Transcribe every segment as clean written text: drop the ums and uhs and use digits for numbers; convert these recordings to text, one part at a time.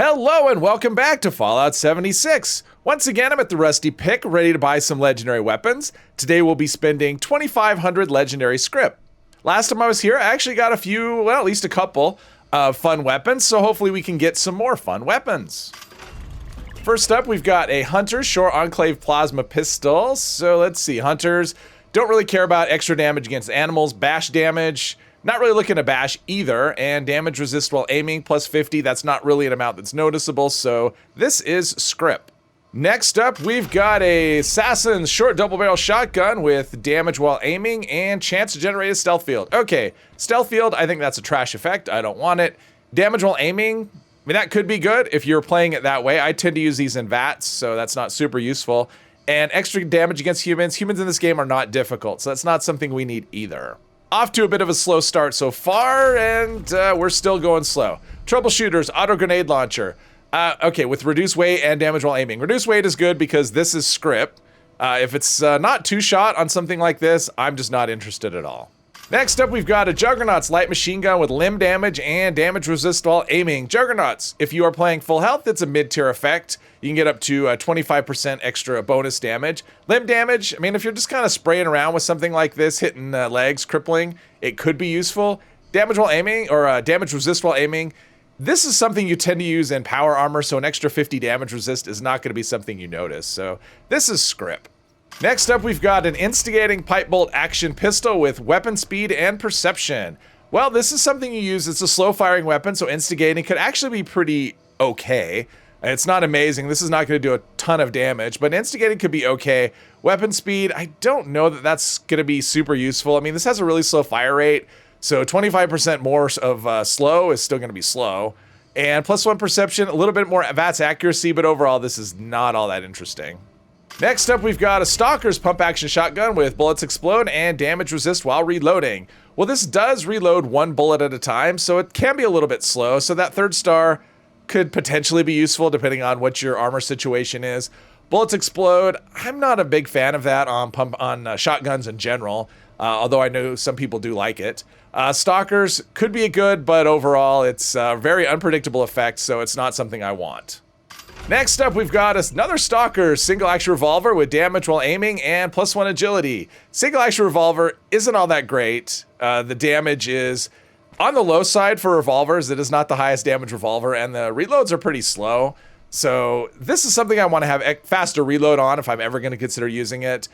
Hello and welcome back to Fallout 76. Once again, I'm at the Rusty Pick, ready to buy some legendary weapons. Today we'll be spending 2,500 legendary scrip. Last time I was here, I actually got a few, well, at least a couple of fun weapons, so hopefully we can get some more fun weapons. First up, we've got a Hunter Short Enclave Plasma Pistol. So let's see, Hunters don't really care about extra damage against animals, bash damage. Not really looking to bash either, and damage resist while aiming, plus 50, that's not really an amount that's noticeable, so this is scrip. Next up, we've got a Assassin's Short Double Barrel Shotgun with damage while aiming and chance to generate a stealth field. Okay, stealth field, I think that's a trash effect, I don't want it. Damage while aiming, I mean, that could be good if you're playing it that way. I tend to use these in VATs, so that's not super useful. And extra damage against humans. Humans in this game are not difficult, so that's not something we need either. Off to a bit of a slow start so far, and we're still going slow. Troubleshooters, auto grenade launcher. Okay, with reduced weight and damage while aiming. Reduced weight is good because this is scrip. If it's not two-shot on something like this, I'm just not interested at all. Next up, we've got a Juggernaut's light machine gun with limb damage and damage resist while aiming. Juggernauts, if you are playing full health, it's a mid-tier effect. You can get up to 25% extra bonus damage. Limb damage, I mean, if you're just kind of spraying around with something like this, hitting legs, crippling, it could be useful. Damage while aiming, or damage resist while aiming, this is something you tend to use in power armor, so an extra 50 damage resist is not going to be something you notice. So this is scrip. Next up, we've got an Instigating Pipe Bolt Action Pistol with weapon speed and perception. Well, this is something you use. It's a slow-firing weapon, so instigating could actually be pretty okay. It's not amazing. This is not going to do a ton of damage, but instigating could be okay. Weapon speed, I don't know that that's going to be super useful. I mean, this has a really slow fire rate, so 25% more of slow is still going to be slow. And +1 perception, a little bit more VATS accuracy, but overall, this is not all that interesting. Next up, we've got a Stalker's Pump Action Shotgun with bullets explode and damage resist while reloading. Well, this does reload one bullet at a time, so it can be a little bit slow, so that 3rd star could potentially be useful depending on what your armor situation is. Bullets explode, I'm not a big fan of that on shotguns in general, although I know some people do like it. Stalkers could be good, but overall it's a very unpredictable effect, so it's not something I want. Next up, we've got another Stalker Single Action Revolver with damage while aiming and +1 agility. Single Action Revolver isn't all that great. The damage is on the low side for revolvers. It is not the highest damage revolver, and the reloads are pretty slow. So this is something I want to have faster reload on if I'm ever going to consider using it.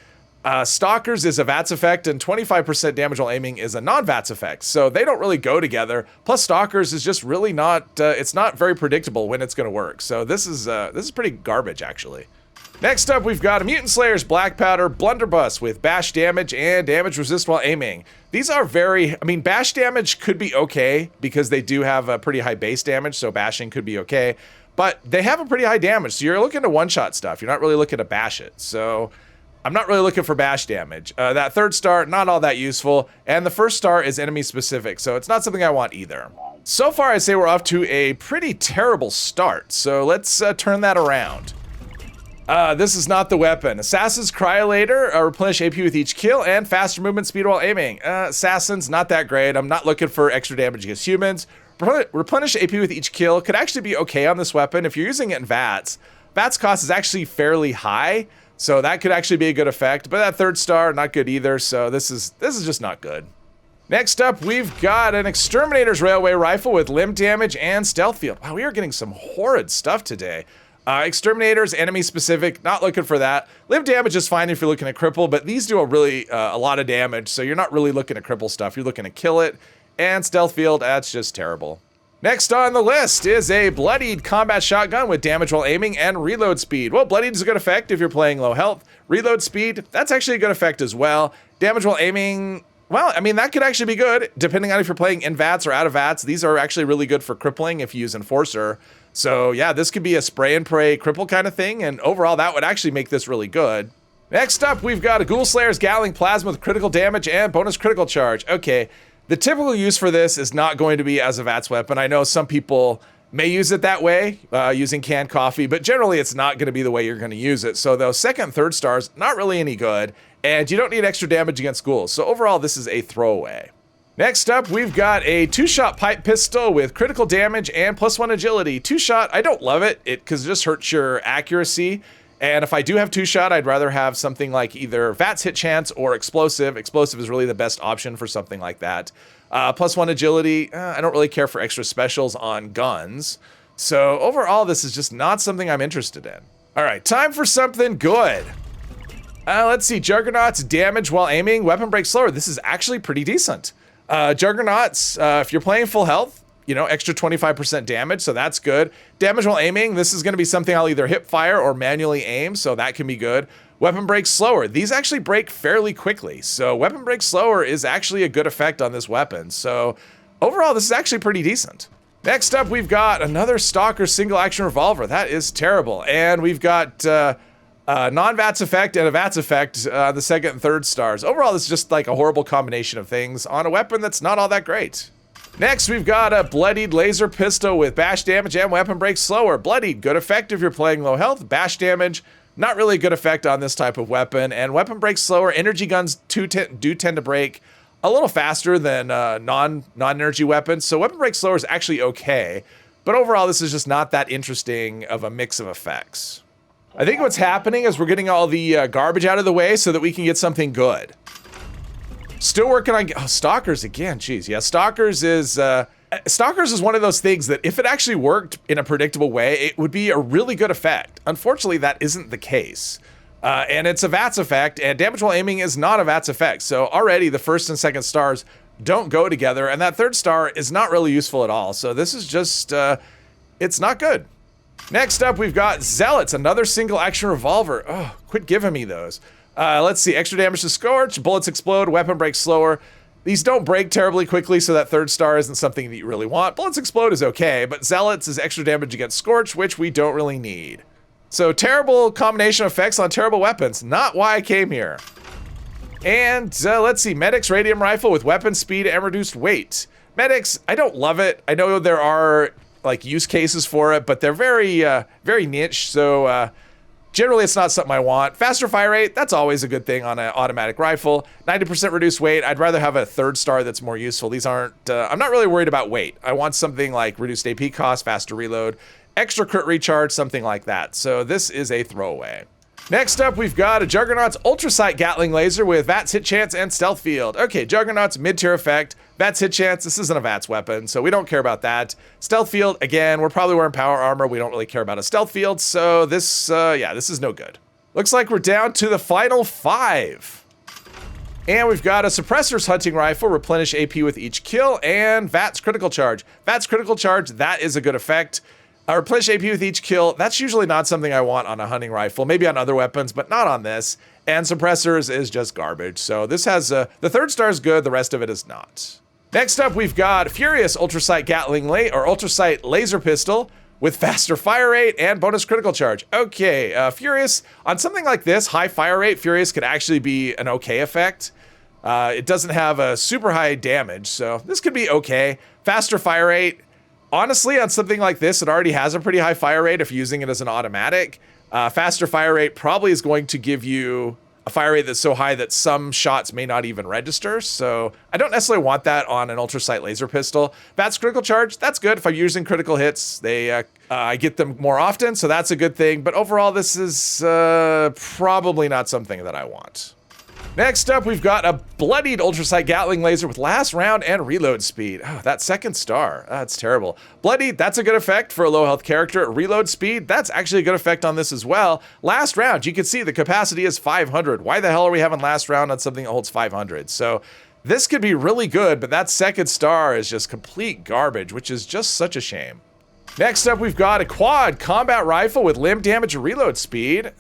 Stalkers is a VATS effect, and 25% damage while aiming is a non-VATS effect, so they don't really go together. Plus, Stalkers is just really not, it's not very predictable when it's going to work, so this is pretty garbage, actually. Next up, we've got a Mutant Slayer's Black Powder Blunderbuss with bash damage and damage resist while aiming. These are I mean, bash damage could be okay, because they do have a pretty high base damage, so bashing could be okay, but they have a pretty high damage, so you're looking to one-shot stuff. You're not really looking to bash it, so I'm not really looking for bash damage. That 3rd star, not all that useful, and the 1st star is enemy specific, so it's not something I want either. So far, I'd say we're off to a pretty terrible start, so let's turn that around. This is not the weapon. Assassin's Cryolator, replenish AP with each kill, and faster movement speed while aiming. Assassin's not that great. I'm not looking for extra damage against humans. Replenish AP with each kill could actually be okay on this weapon. If you're using it in VATS, VATS cost is actually fairly high, so that could actually be a good effect, but that 3rd star, not good either, so this is just not good. Next up, we've got an Exterminator's Railway Rifle with limb damage and stealth field. Wow, we are getting some horrid stuff today. Exterminators, enemy specific, not looking for that. Limb damage is fine if you're looking at cripple, but these do a lot of damage, so you're not really looking at cripple stuff, you're looking to kill it. And stealth field, that's just terrible. Next on the list is a Bloodied Combat Shotgun with damage while aiming and reload speed. Well, Bloodied is a good effect if you're playing low health. Reload speed, that's actually a good effect as well. Damage while aiming, well, I mean, that could actually be good, depending on if you're playing in VATS or out of VATS. These are actually really good for crippling if you use Enforcer. So yeah, this could be a spray and pray cripple kind of thing, and overall that would actually make this really good. Next up, we've got a Ghoul Slayer's Gatling Plasma with critical damage and bonus critical charge. Okay. The typical use for this is not going to be as a VATS weapon. I know some people may use it that way, using canned coffee, but generally it's not going to be the way you're going to use it. So those 2nd, 3rd stars, not really any good, and you don't need extra damage against ghouls. So overall, this is a throwaway. Next up, we've got a 2-shot pipe pistol with critical damage and +1 agility. 2-shot, I don't love it, because it just hurts your accuracy. And if I do have 2-shot, I'd rather have something like either VATS hit chance or explosive. Explosive is really the best option for something like that. +1 agility, I don't really care for extra specials on guns. So overall, this is just not something I'm interested in. All right, time for something good. Let's see, Juggernaut's damage while aiming, weapon break slower. This is actually pretty decent. Juggernauts, if you're playing full health, you know, extra 25% damage, so that's good. Damage while aiming, this is gonna be something I'll either hip fire or manually aim, so that can be good. Weapon break slower, these actually break fairly quickly, so weapon break slower is actually a good effect on this weapon. So overall, this is actually pretty decent. Next up, we've got another Stalker single action revolver. That is terrible. And we've got non-VATS effect and a VATS effect on the second and third stars. Overall, this is just like a horrible combination of things on a weapon that's not all that great. Next, we've got a bloodied laser pistol with bash damage and weapon break slower. Bloodied, good effect if you're playing low health. Bash damage, not really a good effect on this type of weapon. And weapon break slower, energy guns do tend to break a little faster than non-energy weapons. So weapon break slower is actually okay. But overall, this is just not that interesting of a mix of effects. I think what's happening is we're getting all the garbage out of the way so that we can get something good. Still working on Stalkers again. Jeez, yeah, Stalkers is one of those things that if it actually worked in a predictable way, it would be a really good effect. Unfortunately, that isn't the case. And it's a VATS effect, and damage while aiming is not a VATS effect. So already the first and second stars don't go together, and that third star is not really useful at all. So this is just, it's not good. Next up, we've got Zealots, another single action revolver. Oh, quit giving me those. Let's see, extra damage to Scorch, bullets explode, weapon break slower. These don't break terribly quickly, so that third star isn't something that you really want. Bullets explode is okay, but Zealots is extra damage against Scorch, which we don't really need. So terrible combination of effects on terrible weapons. Not why I came here. And let's see, Medic's Radium Rifle with weapon speed and reduced weight. Medics, I don't love it. I know there are like use cases for it, but they're very, very niche. So generally it's not something I want. Faster fire rate, that's always a good thing on an automatic rifle. 90% reduced weight. I'd rather have a third star that's more useful. These aren't, I'm not really worried about weight. I want something like reduced AP cost, faster reload, extra crit recharge, something like that. So this is a throwaway. Next up, we've got a Juggernaut's Ultra Sight Gatling Laser with VATS hit chance and stealth field. Okay, Juggernaut's mid-tier effect, VATS hit chance. This isn't a VATS weapon, so we don't care about that. Stealth field, again, we're probably wearing power armor. We don't really care about a stealth field, so this, yeah, this is no good. Looks like we're down to the final 5. And we've got a Suppressor's Hunting Rifle, replenish AP with each kill, and VATS Critical Charge. VATS Critical Charge, that is a good effect. Replenish AP with each kill, that's usually not something I want on a hunting rifle, maybe on other weapons, but not on this. And Suppressors is just garbage. So this has, the third star is good, the rest of it is not. Next up, we've got Furious Ultra Sight Gatling Ultra Sight Laser Pistol with faster fire rate and bonus critical charge. Okay, Furious, on something like this, high fire rate, Furious could actually be an okay effect. It doesn't have a super high damage, so this could be okay. Faster fire rate, honestly, on something like this, it already has a pretty high fire rate if you're using it as an automatic. Faster fire rate probably is going to give you a fire rate that's so high that some shots may not even register. So I don't necessarily want that on an Ultra Sight Laser Pistol. VATS Critical Charge, that's good. If I'm using critical hits, I get them more often, so that's a good thing. But overall, this is probably not something that I want. Next up, we've got a bloodied Ultra Sight Gatling Laser with last round and reload speed. Oh, that second star, that's terrible. Bloodied, that's a good effect for a low health character. Reload speed, that's actually a good effect on this as well. Last round, you can see the capacity is 500. Why the hell are we having last round on something that holds 500? So this could be really good, but that second star is just complete garbage, which is just such a shame. Next up, we've got a quad combat rifle with limb damage and reload speed.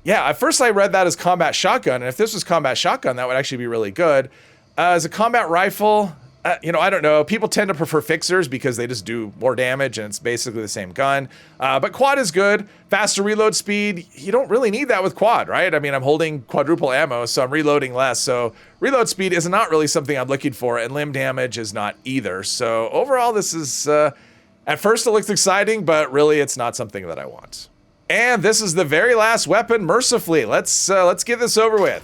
Yeah, at first I read that as combat shotgun, and if this was combat shotgun, that would actually be really good. As a combat rifle, you know, I don't know. People tend to prefer fixers because they just do more damage, and it's basically the same gun. But quad is good. Faster reload speed, you don't really need that with quad, right? I mean, I'm holding quadruple ammo, so I'm reloading less. So reload speed is not really something I'm looking for, and limb damage is not either. So overall, this is, at first it looks exciting, but really it's not something that I want. And this is the very last weapon, Mercifully. Let's get this over with.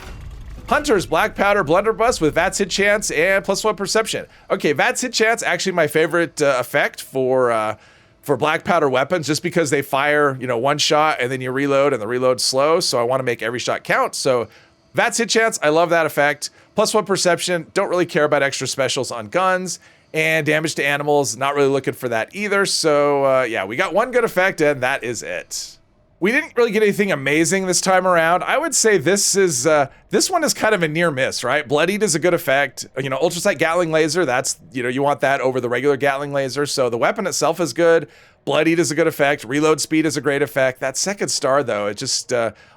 Hunters, Black Powder, Blunderbuss with VATS hit chance and +1 perception. Okay, VATS hit chance, actually my favorite effect for Black Powder weapons, just because they fire, you know, one shot and then you reload and the reload's slow, so I want to make every shot count. So VATS hit chance, I love that effect. +1 perception, don't really care about extra specials on guns. And damage to animals, not really looking for that either. So yeah, we got one good effect and that is it. We didn't really get anything amazing this time around. I would say this one is kind of a near miss, right? Bloodied is a good effect. You know, Ultrasight Gatling Laser, that's, you know, you want that over the regular Gatling Laser. So the weapon itself is good. Bloodied is a good effect. Reload speed is a great effect. That second star though, it just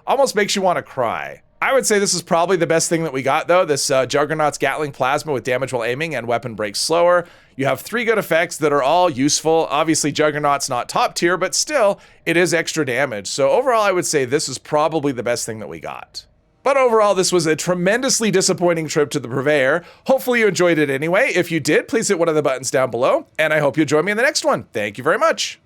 almost makes you want to cry. I would say this is probably the best thing that we got though, this Juggernaut's Gatling Plasma with damage while aiming and weapon breaks slower. You have 3 good effects that are all useful. Obviously Juggernaut's not top tier, but still, it is extra damage. So overall, I would say this is probably the best thing that we got. But overall, this was a tremendously disappointing trip to the Purveyor. Hopefully you enjoyed it anyway. If you did, please hit one of the buttons down below, and I hope you'll join me in the next one. Thank you very much.